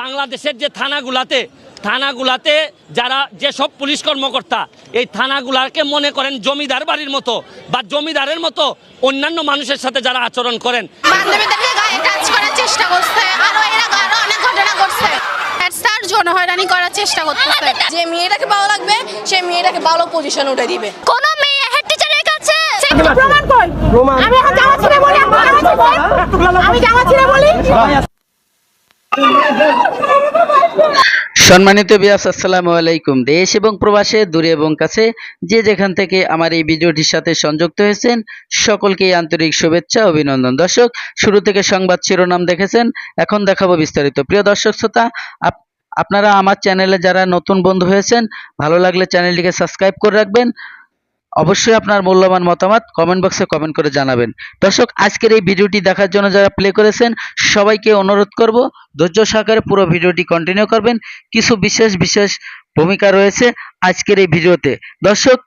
বাংলাদেশের যে থানাগুলাতে যারা যেসব পুলিশ কর্মকর্তা এই থানাগুলাকে মনে করেন জমিদার বাড়ির মতো বা জমিদারের মতো অন্যান্য মানুষের সাথে যারা আচরণ করেন, বান্ধবীদেরকে গায়ে টাচ করার চেষ্টা করছে, আরো অনেক ঘটনা করছে। স্যার জনহয়রানি করার চেষ্টা করতেছে। যে মেয়েটাকে ভালো লাগবে সে মেয়েটাকে ভালো পজিশন উঠে দিবে। কোন মেয়ে হেড টিচারের কাছে প্রমাণ কই? আমি এখন জামা ছিঁড়ে বলি, আমি জামা ছিঁড়ে বলি। সম্মানিত ভিউয়ার্স, আসসালামু আলাইকুম। দেশ এবং প্রবাসে, দূরে এবং কাছে, যে যেখান থেকে আমার এই ভিডিওটির সাথে সংযুক্ত হয়েছেন সকলকে আন্তরিক শুভেচ্ছা, অভিনন্দন। দর্শক, শুরু থেকে সংবাদ শিরোনাম দেখেছেন, এখন দেখাবো বিস্তারিত। প্রিয় দর্শক শ্রোতা, আপনারা আমার চ্যানেলে যারা নতুন বন্ধু হয়েছেন, ভালো লাগলে চ্যানেলটিকে সাবস্ক্রাইব করে রাখবেন। অবশ্যই আপনার মূল্যবান মতামত কমেন্ট বক্সে কমেন্ট করে জানাবেন। দর্শক, আজকের এই ভিডিওটি দেখার জন্য যারা প্লে করেছেন সবাইকে অনুরোধ করব ধৈর্য সহকারে পুরো ভিডিওটি কন্টিনিউ করবেন। কিছু বিশেষ ভূমিকা রয়েছে আজকের এই ভিডিওতে। দর্শক,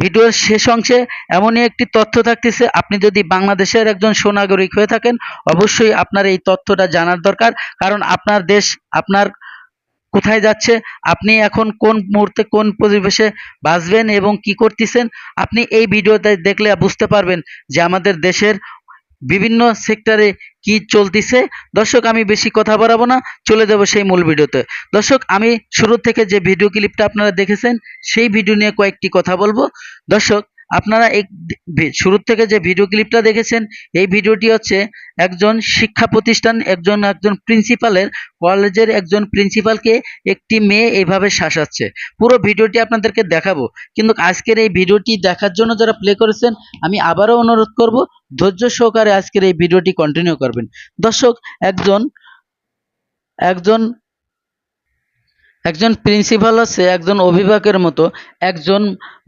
ভিডিওর শেষ অংশে এমনই একটি তথ্য থাকতেছে, আপনি যদি বাংলাদেশের একজন সুনাগরিক হয়ে থাকেন অবশ্যই আপনার এই তথ্যটা জানার দরকার। কারণ আপনার দেশ আপনার কোথায় যাচ্ছে, আপনি এখন কোন মুহূর্তে কোন পরিবেশে বাঁচবেন এবং কি করতেছেন, আপনি এই ভিডিওতে দেখলে বুঝতে পারবেন যে আমাদের দেশের বিভিন্ন সেক্টরে কি চলতেছে। দর্শক, আমি বেশি কথা বাড়াবো না, চলে যাব সেই মূল ভিডিওতে। দর্শক, আমি শুরু থেকে যে ভিডিও ক্লিপটা আপনারা দেখেছেন সেই ভিডিও নিয়ে কয়েকটি কথা বলবো। দর্শক, আপনারা শুরু থেকে যে ভিডিও ক্লিপটা দেখেছেন এই ভিডিওটি হচ্ছে একজন শিক্ষা প্রতিষ্ঠান, একজন প্রিন্সিপালের, কলেজের একজন প্রিন্সিপালকে একটি মেয়ে এইভাবে শাসাচ্ছে। পুরো ভিডিওটি আপনাদেরকে দেখাবো, কিন্তু আজকের এই ভিডিওটি দেখার জন্য যারা প্লে করেছেন আমি আবারও অনুরোধ করব ধৈর্য সহকারে আজকের এই ভিডিওটি কন্টিনিউ করবেন। দর্শক, একজন প্রিন্সিপাল হচ্ছে একজন অভিভাবকের মতো, একজন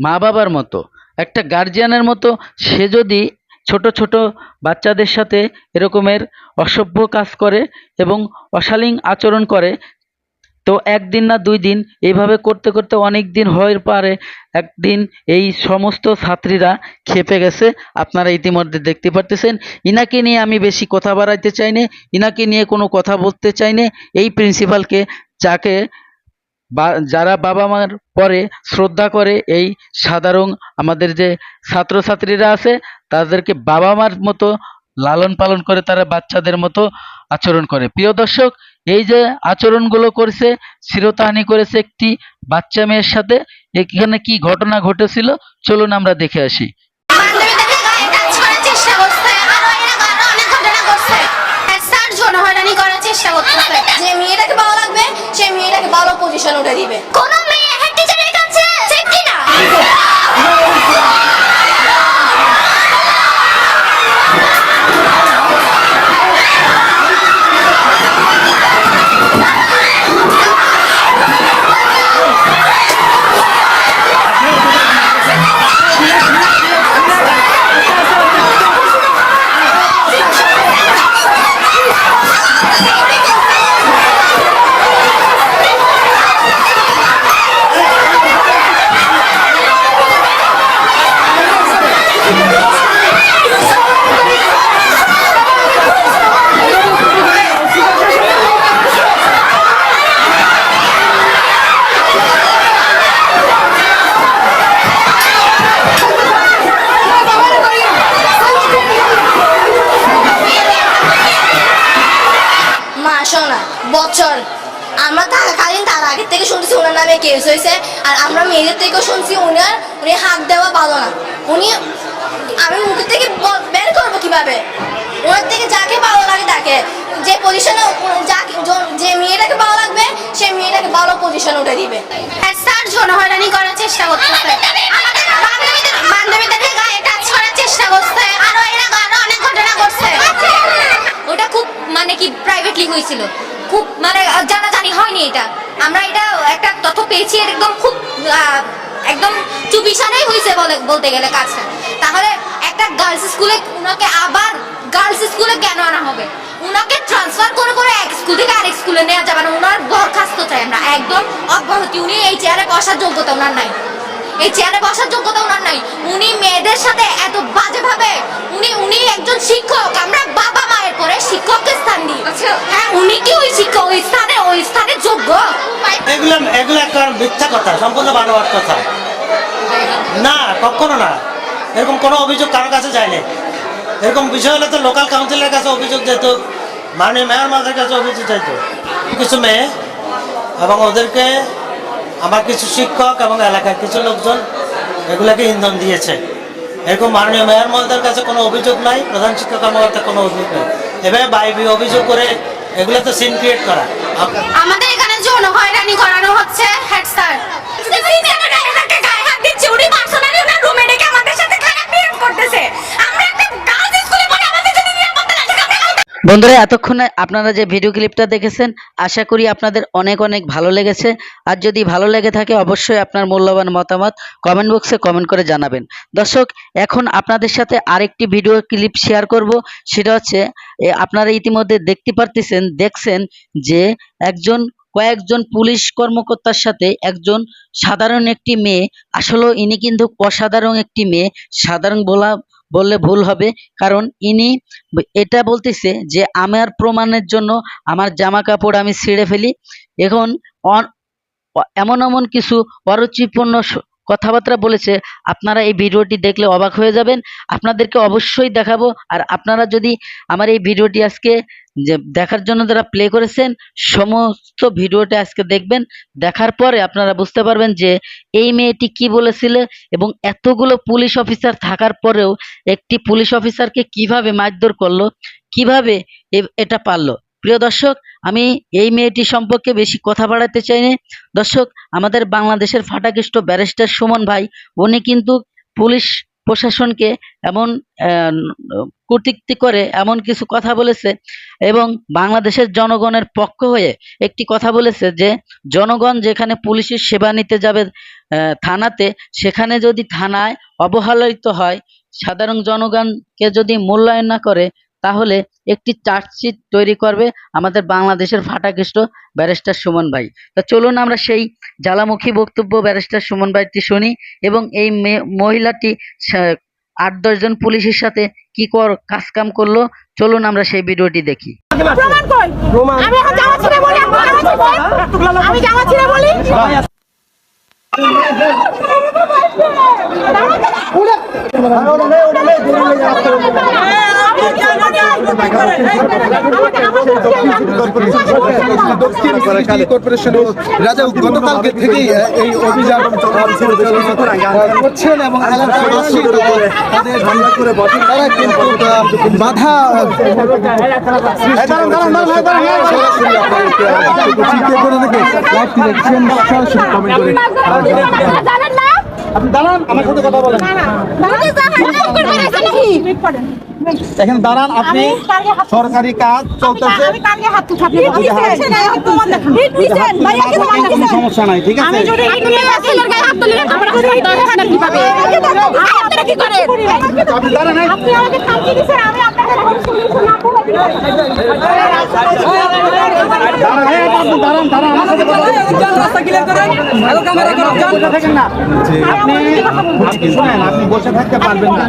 মা বাবার মতো, একটা গার্জিয়ানের মতো। সে যদি ছোট বাচ্চাদের সাথে এরকমের অসভ্য কাজ করে এবং অশালীন আচরণ করে, তো একদিন না 2 দিন এইভাবে করতে করতে অনেক দিন হয়ে পারে একদিন এই সমস্ত ছাত্রীরা খেপে গেছে। আপনারা ইতিমধ্যে দেখতে পারতেছেন। ইনাকে নিয়ে আমি বেশি কথা বাড়াইতে চাই না, ইনাকে নিয়ে কোনো কথা বলতে চাই না। এই প্রিন্সিপালকে যারা বাবা মার পরে শ্রদ্ধা করে, এই সাধারণ আমাদের যে ছাত্রছাত্রীরা আছে তাদেরকে বাবা মার মতো লালন পালন করে, তারা বাচ্চাদের মতো আচরণ করে। প্রিয় দর্শক, এই যে আচরণগুলো করেছে, শ্লীলতাহানি করেছে একটি বাচ্চা মেয়ের সাথে, এখানে কি ঘটনা ঘটেছিল চলুন আমরা দেখে আসি। বান্ধবীদেরকে গায়ে টাচ করার চেষ্টা করছে, আরো অনেক ঘটনা করছে। স্যার জনহয়রানি করার চেষ্টা করতেছে। যে মেয়েটাকে ভালো লাগবে সে মেয়েটাকে ভালো পজিশন উঠে দিবে। কোন মেয়ে হেড টিচারের কাছে ঠিক কি না? বছর আমরা থাকাকালীন তার আগের থেকে শুনছি ওনার নামে কেস হয়েছে, আর আমরা মেয়েদের থেকেও শুনছি উনি হাত দেওয়া ভালো না। আমি মুখের থেকে বের করবো কিভাবে? ওনার থেকে যাকে ভালো লাগে তাকে, যে পজিশনে যে মেয়েটাকে ভালো লাগবে সে মেয়েটাকে ভালো পজিশন উঠে দিবে। স্যার জনহয়রানি করার চেষ্টা করতেছে, বান্ধবীদেরকে গায়ে টাচ করার চেষ্টা করছে, আরো অনেক ঘটনা করছে। ওটা খুব কি প্রাইভেটলি হয়েছিল, খুব জানাজানি হয়নি। আমরা এটা একটা তথ্য পেয়েছি, একদম চুপিসারেই হয়েছে বলতে গেলে কাজটা। তাহলে একটা গার্লস স্কুলে উনাকে আবার গার্লস স্কুলে কেন আনা হবে? উনাকে ট্রান্সফার করে এক স্কুল থেকে আরেক স্কুলে নেওয়া যাবে না। উনার বরখাস্ত চাই আমরা, একদম অব্যাহতি। উনি এই চেয়ারে বসার যোগ্যতা উনার নাই, উনি মেয়েদের সাথে এত বাজেভাবে, উনি একজন শিক্ষক। আমরা বাবা মায়ের পরে শিক্ষককে স্থান দিই। হ্যাঁ, উনি কি ওই শিক্ষক ওই স্থানে সম্পূর্ণ বানোয়াট কথা। না, কখনো না, এরকম কোনো অভিযোগ কারোর কাছে যায়নি। এরকম বিষয় হলে তো লোকাল কাউন্সিলের কাছে অভিযোগ যেত, মাননীয় মেয়র মহাশয়ের কাছে অভিযোগ চাইত। কিছু মেয়ে এবং ওদেরকে আমার কিছু শিক্ষক এবং এলাকার কিছু লোকজন এগুলোকে ইন্ধন দিয়েছে। এরকম মাননীয় মেয়র মহোদয়ের কাছে কোনো অভিযোগ নাই, প্রধান শিক্ষক কর্মকর্তার কোনো অভিযোগ নেই। এভাবে বাইবি অভিযোগ করে এগুলো তো সিন ক্রিয়েট করা। আমাদের এখানে যৌন হয়রানি করানো হচ্ছে হেড স্যার। উনি পার্সোনালি ওনার রুমে ডেকে আমাদের সাথে খারাপ বিহেভ করতেছে। আমরা একটা গার্লস স্কুলে পড়ে আমাদের যদি নিরাপত্তা না থাকে আমরা বন্ধুরা, এতক্ষণে আপনারা যে ভিডিও ক্লিপটা দেখেছেন আশা করি আপনাদের অনেক অনেক ভালো লেগেছে। আর যদি ভালো লেগে থাকে অবশ্যই আপনার মূল্যবান মতামত কমেন্ট বক্সে কমেন্ট করে জানাবেন। দর্শক, এখন আপনাদের সাথে আরেকটি ভিডিও ক্লিপ শেয়ার করব। সেটা হচ্ছে আপনারা ইতিমধ্যে দেখছেন যে কয়েকজন পুলিশ কর্মকর্তার সাথে একজন সাধারণ একটি মেয়ে, আসলে ইনি কিন্তু অসাধারণ একটি মেয়ে, সাধারণ বললে ভুল হবে, কারণ ইনি এটা বলতেছে যে আমার প্রমাণের জন্য আমার জামা কাপড় আমি ছিঁড়ে ফেলি। এখন এমন এমন কিছু অরুচিপূর্ণ কথাবার্তা বলেছে, আপনারা এই ভিডিওটি দেখলে অবাক হয়ে যাবেন। আপনাদেরকে অবশ্যই দেখাবো। আর আপনারা যদি আমার এই ভিডিওটি আজকে দেখার জন্য যারা প্লে করেছেন, সমস্ত ভিডিওটা আজকে দেখবেন। দেখার পরে আপনারা বুঝতে পারবেন যে এই মেয়েটি কি বলেছিল এবং এতগুলো পুলিশ অফিসার থাকার পরেও একটি পুলিশ অফিসারকে কিভাবে মারধর করলো, কিভাবে এটা পারলো। প্রিয় দর্শক, আমি এই মেয়েটি সম্পর্কে বেশি কথা বাড়াতে চাই না। দর্শক, আমাদের বাংলাদেশের ফাটাকেষ্ট ব্যারিস্টার সুমন ভাই, উনি কিন্তু পুলিশ প্রশাসনকে এমন কটূক্তি করে এমন কিছু কথা বলেছে এবং বাংলাদেশের জনগণের পক্ষ হয়ে একটি কথা বলেছে যে জনগণ যেখানে পুলিশের সেবা নিতে যাবে থানাতে, সেখানে যদি থানায় অবহেলিত হয়, সাধারণ জনগণকে যদি মূল্যায়ন না করে, তাহলে একটি চার্জশিট তৈরি করবে আমাদের বাংলাদেশের ফাটাকেষ্ট ব্যারিস্টার সুমন ভাই। তা চলুন আমরা সেই জ্বালামুখী বক্তব্য ব্যারিস্টার সুমন ভাইটি শুনি এবং এই মহিলাটি 8-10 জন পুলিশের সাথে কি কাজকাম করলো, চলুন আমরা সেই ভিডিওটি দেখি। গতকালকে থেকেই এই অভিযান করছেন এবং তারা কিন্তু বাধা আপনি দাঁড়ান, আমার সাথে কথা বলেন। এখানে দাঁড়ান, আপনি সরকারি কাজ চলতেছে, সমস্যা নাই, ঠিক আছে? আপনি শুনেন, আপনি বসে থাকতে পারবেন না।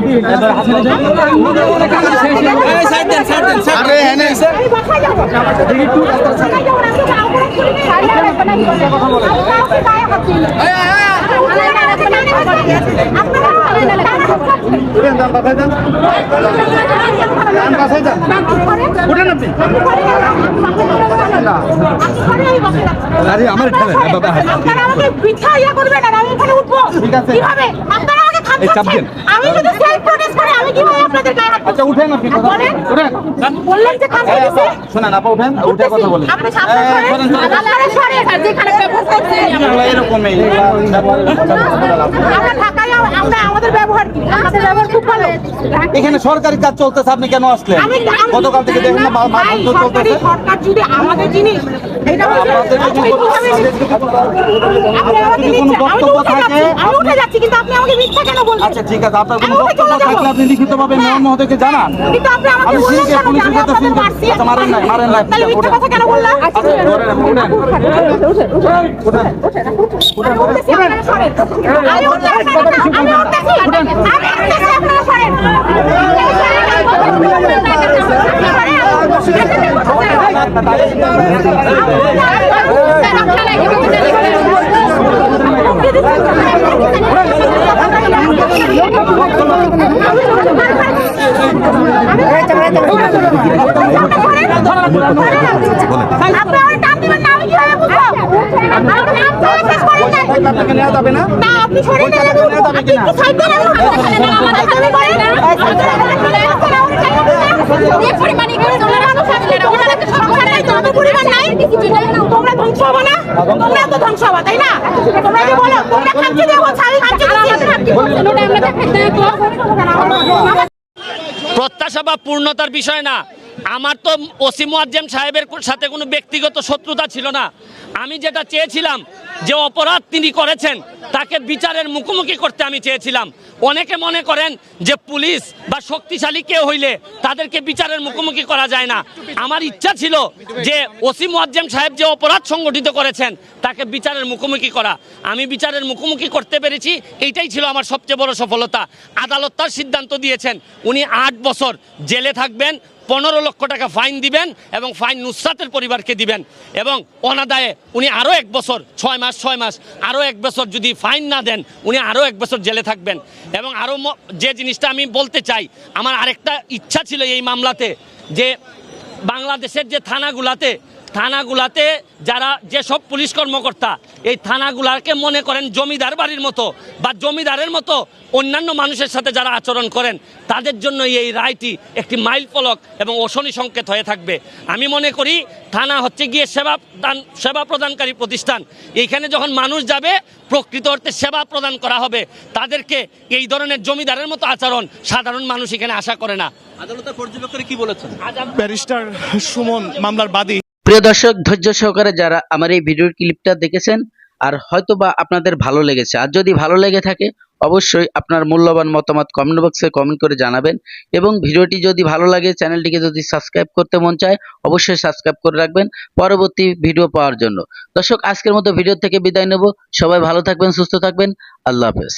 আমার আমি যদি সেলফ প্রোটেস্ট করি আমি কিভাবে আপনাদের গায়ে হাত? আচ্ছা উঠেন, আপনি কথা বলেন। বললেন যে কাছে দিছি, শুনেন আপা, উঠেন, উঠে কথা বলেন। আপনি সামনে সরে আর যেখানে ব্যবহার করতে এরকমই আমরা ঢাকায়, আমরা আমাদের ব্যবহার কি? আমাদের ব্যবহার খুব ভালো। এখানে সরকারি কাজ চলতেছে, আপনি কেন আসলেন? গতকাল থেকে দেখেন না মারধর চলতেছে। সরকার যদি আমাদের জিনিস এটা বক্তব্য থাকে আমি উঠে যাচ্ছি, কিন্তু আপনি আমাকে মিথ্যা কেন বলছেন? আচ্ছা ঠিক আছে, আপনার কোনো বক্তব্য থাকলে আপনি লিখিতভাবে মেয়র মহোদয়কে জানান। কিন্তু আপনি আমাকে বললেন কেন যে আমি আপনাদের মারছি? আচ্ছা মারেন নাই, মারেন নাই, তাহলে মিথ্যা কথা কেন বললেন? আচ্ছা ধরেন, উঠেন আমি উঠতেছি, আপনারা সরেন। থেকে আপনাকে নেওয়া যাবে না? না আপনি সরে ওই না জায়গা থেকে নেওয়া যাবে কিনা? সাইড করে তোমরা ধ্বংস হবো না, তোমরা তো ধ্বংস হবা তাই না? তোমরা যে বলো তোমরা খাচ্ছি দেবো প্রত্যাশা বা পূর্ণতার বিষয় না। আমার তো ওসি মুয়াজ্জেম সাহেবের সাথে কোনো ব্যক্তিগত শত্রুতা ছিল না। আমি যেটা চেয়েছিলাম যে অপরাধ তিনি করেছেন তাকে বিচারের মুখোমুখি করতে আমি চেয়েছিলাম। অনেকে মনে করেন যে পুলিশ বা শক্তিশালী কেউ হইলে তাদেরকে বিচারের মুখোমুখি করা যায় না। আমার ইচ্ছা ছিল যে ওসি মুয়াজ্জেম সাহেব যে অপরাধ সংগঠিত করেছেন তাকে বিচারের মুখোমুখি করা। আমি বিচারের মুখোমুখি করতে পেরেছি, এইটাই ছিল আমার সবচেয়ে বড় সফলতা। আদালত তার সিদ্ধান্ত দিয়েছেন উনি 8 বছর জেলে থাকবেন, 15 লক্ষ টাকা ফাইন দিবেন এবং ফাইন নুসরাতের পরিবারকে দিবেন এবং অনাদায়ে উনি আরও 1 বছর 6 মাস আরও 1 বছর যদি ফাইন না দেন উনি আরও 1 বছর জেলে থাকবেন। এবং আরও যে জিনিসটা আমি বলতে চাই, আমার আরেকটা ইচ্ছা ছিল এই মামলাতে যে বাংলাদেশের যে থানাগুলাতে যারা যেসব পুলিশ কর্মকর্তা এই থানাগুলাকে মনে করেন জমিদার বাড়ির মতো বা জমিদারের মতো অন্যান্য মানুষের সাথে যারা আচরণ করেন তাদের জন্য এই রায়টি একটি মাইল ফলক এবং অশনি সংকেত হয়ে থাকবে। আমি মনে করি থানা হচ্ছে গিয়ে সেবা প্রদানকারী প্রতিষ্ঠান। এইখানে যখন মানুষ যাবে প্রকৃত অর্থে সেবা প্রদান করা হবে। তাদেরকে এই ধরনের জমিদারের মতো আচরণ সাধারণ মানুষ এখানে আশা করে না। আদালতের পর্যবেক্ষণে কি বলেছেন ব্যারিস্টার সুমন মামলার বাদী? প্রিয় দর্শক, ধৈর্য সহকারে যারা আমার এই ভিডিওর ক্লিপটা দেখেছেন আর হয়তোবা আপনাদের ভালো লেগেছে, আর যদি ভালো লেগে থাকে অবশ্যই আপনার মূল্যবান মতামত কমেন্ট বক্সে কমেন্ট করে জানাবেন এবং ভিডিওটি যদি ভালো লাগে চ্যানেলটিকে যদি সাবস্ক্রাইব করতে মন চায় অবশ্যই সাবস্ক্রাইব করে রাখবেন পরবর্তী ভিডিও পাওয়ার জন্য। দর্শক, আজকের মতো ভিডিও থেকে বিদায় নেব। সবাই ভালো থাকবেন, সুস্থ থাকবেন। আল্লাহ হাফেজ।